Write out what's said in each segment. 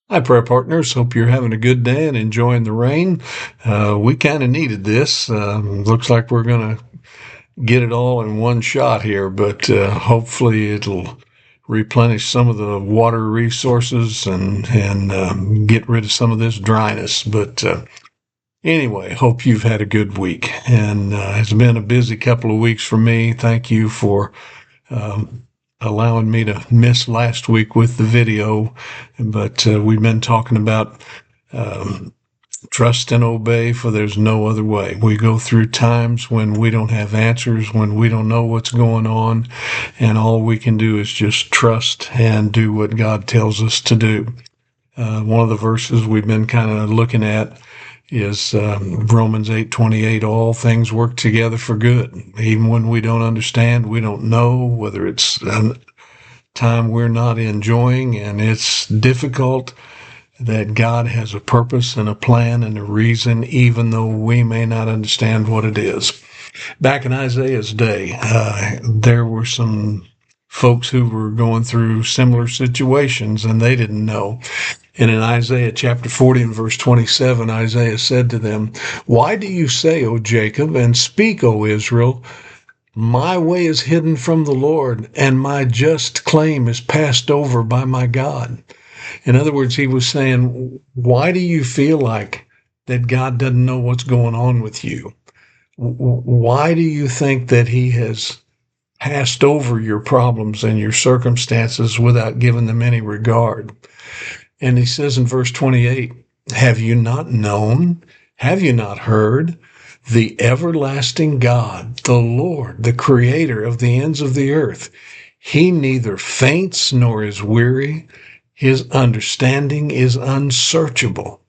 Hi, prayer partners. Hope you're having a good day and enjoying the rain. We kind of needed this. Looks like we're going to get it all in one shot here, but hopefully it'll replenish some of the water resources and get rid of some of this dryness. But anyway, hope you've had a good week. And it's been a busy couple of weeks for me. Thank you for allowing me to miss last week with the video, but we've been talking about um, trust and obey, for there's no other way. We go through times when we don't have answers, when we don't know what's going on, and all we can do is just trust and do what God tells us to do. One of the verses we've been kind of looking at is Romans 8:28. All things work together for good, even when we don't understand, we don't know, whether it's a time we're not enjoying and it's difficult, that God has a purpose and a plan and a reason, even though we may not understand what it is. Back in Isaiah's day, there were some folks who were going through similar situations and they didn't know. And in Isaiah chapter 40 and verse 27, Isaiah said to them, "Why do you say, O Jacob, and speak, O Israel, my way is hidden from the Lord, and my just claim is passed over by my God?" In other words, he was saying, why do you feel like that God doesn't know what's going on with you? Why do you think that he has passed over your problems and your circumstances without giving them any regard? And he says in verse 28, "Have you not known? Have you not heard? The everlasting God, the Lord, the creator of the ends of the earth, he neither faints nor is weary. His understanding is unsearchable."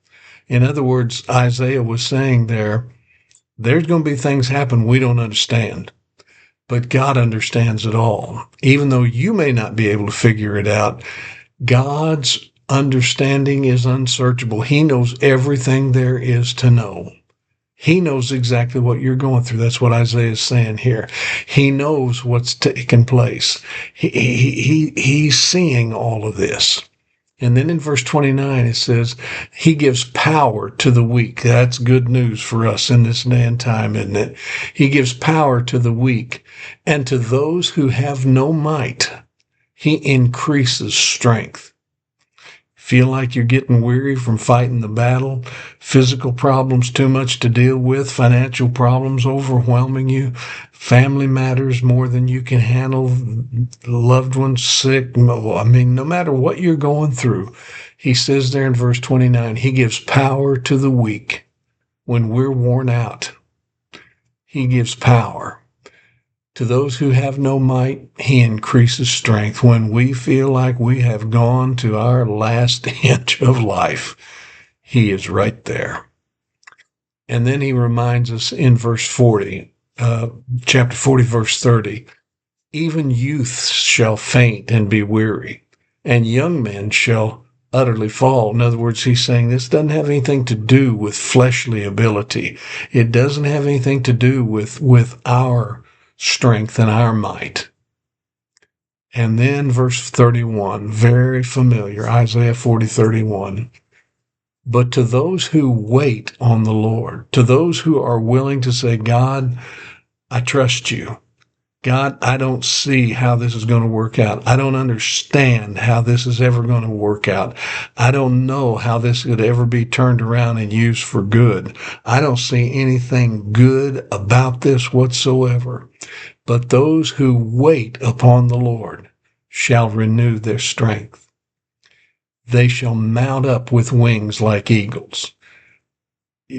In other words, Isaiah was saying there's going to be things happen we don't understand, but God understands it all. Even though you may not be able to figure it out, God's understanding is unsearchable. He knows everything there is to know. He knows exactly what you're going through. That's what Isaiah is saying here. He knows what's taking place. He's seeing all of this. And then in verse 29, it says, he gives power to the weak. That's good news for us in this day and time, isn't it? He gives power to the weak, and to those who have no might, he increases strength. Feel like you're getting weary from fighting the battle, physical problems too much to deal with, financial problems overwhelming you, family matters more than you can handle, loved ones sick. I mean, no matter what you're going through, he says there in verse 29, he gives power to the weak. When we're worn out, he gives power. To those who have no might, he increases strength. When we feel like we have gone to our last inch of life, he is right there. And then he reminds us in verse 40, chapter 40, verse 30, even youths shall faint and be weary, and young men shall utterly fall. In other words, he's saying this doesn't have anything to do with fleshly ability. It doesn't have anything to do with our strength and our might. And then verse 31, very familiar, Isaiah 40:31. But to those who wait on the Lord, to those who are willing to say, God, I trust you. God, I don't see how this is going to work out. I don't understand how this is ever going to work out. I don't know how this could ever be turned around and used for good. I don't see anything good about this whatsoever. But those who wait upon the Lord shall renew their strength. They shall mount up with wings like eagles. Do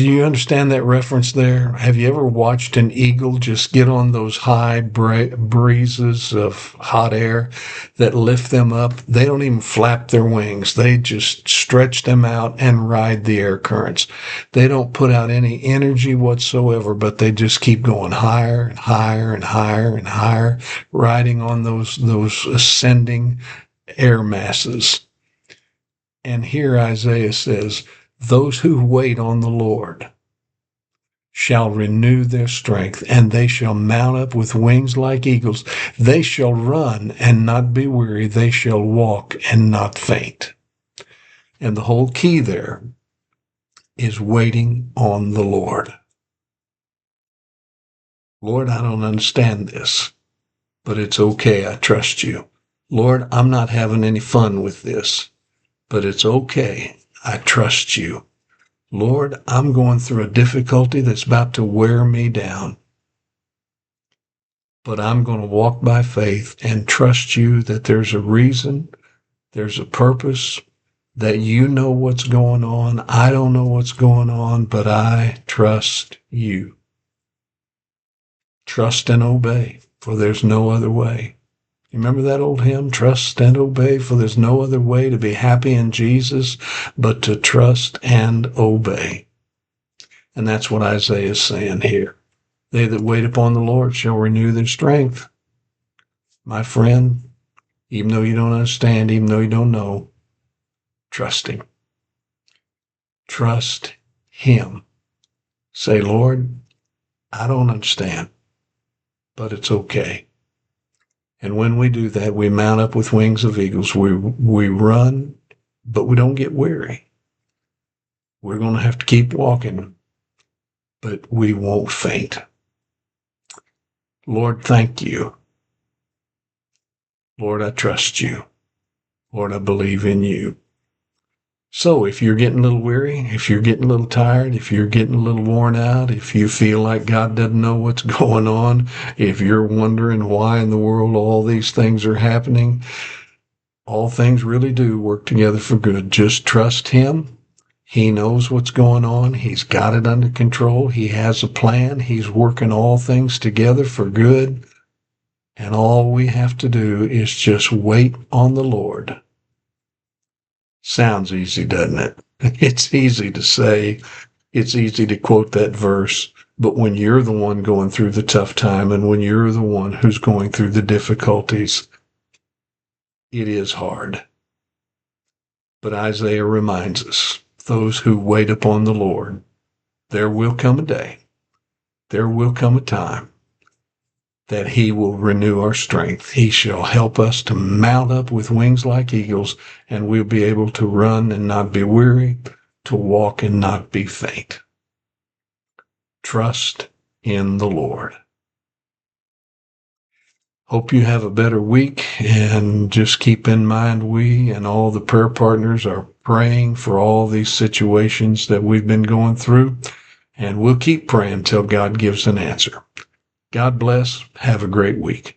you understand that reference there? Have you ever watched an eagle just get on those high breezes of hot air that lift them up? They don't even flap their wings. They just stretch them out and ride the air currents. They don't put out any energy whatsoever, but they just keep going higher and higher and higher and higher, riding on those ascending air masses. And here Isaiah says, those who wait on the Lord shall renew their strength, and they shall mount up with wings like eagles. They shall run and not be weary. They shall walk and not faint. And the whole key there is waiting on the Lord. Lord, I don't understand this, but it's okay. I trust you. Lord, I'm not having any fun with this, but it's okay. I trust you. Lord, I'm going through a difficulty that's about to wear me down, but I'm going to walk by faith and trust you that there's a reason, there's a purpose, that you know what's going on. I don't know what's going on, but I trust you. Trust and obey, for there's no other way. You remember that old hymn, trust and obey, for there's no other way to be happy in Jesus but to trust and obey. And that's what Isaiah is saying here. They that wait upon the Lord shall renew their strength. My friend, even though you don't understand, even though you don't know, trust him. Trust him. Say, Lord, I don't understand, but it's okay. And when we do that, we mount up with wings of eagles. We run, but we don't get weary. We're going to have to keep walking, but we won't faint. Lord, thank you. Lord, I trust you. Lord, I believe in you. So if you're getting a little weary, if you're getting a little tired, if you're getting a little worn out, if you feel like God doesn't know what's going on, if you're wondering why in the world all these things are happening, all things really do work together for good. Just trust him. He knows what's going on. He's got it under control. He has a plan. He's working all things together for good. And all we have to do is just wait on the Lord. Sounds easy, doesn't it? It's easy to say. It's easy to quote that verse. But when you're the one going through the tough time and when you're the one who's going through the difficulties, it is hard. But Isaiah reminds us, those who wait upon the Lord, there will come a day, there will come a time that he will renew our strength. He shall help us to mount up with wings like eagles, and we'll be able to run and not be weary, to walk and not be faint. Trust in the Lord. Hope you have a better week, and just keep in mind we and all the prayer partners are praying for all these situations that we've been going through, and we'll keep praying till God gives an answer. God bless. Have a great week.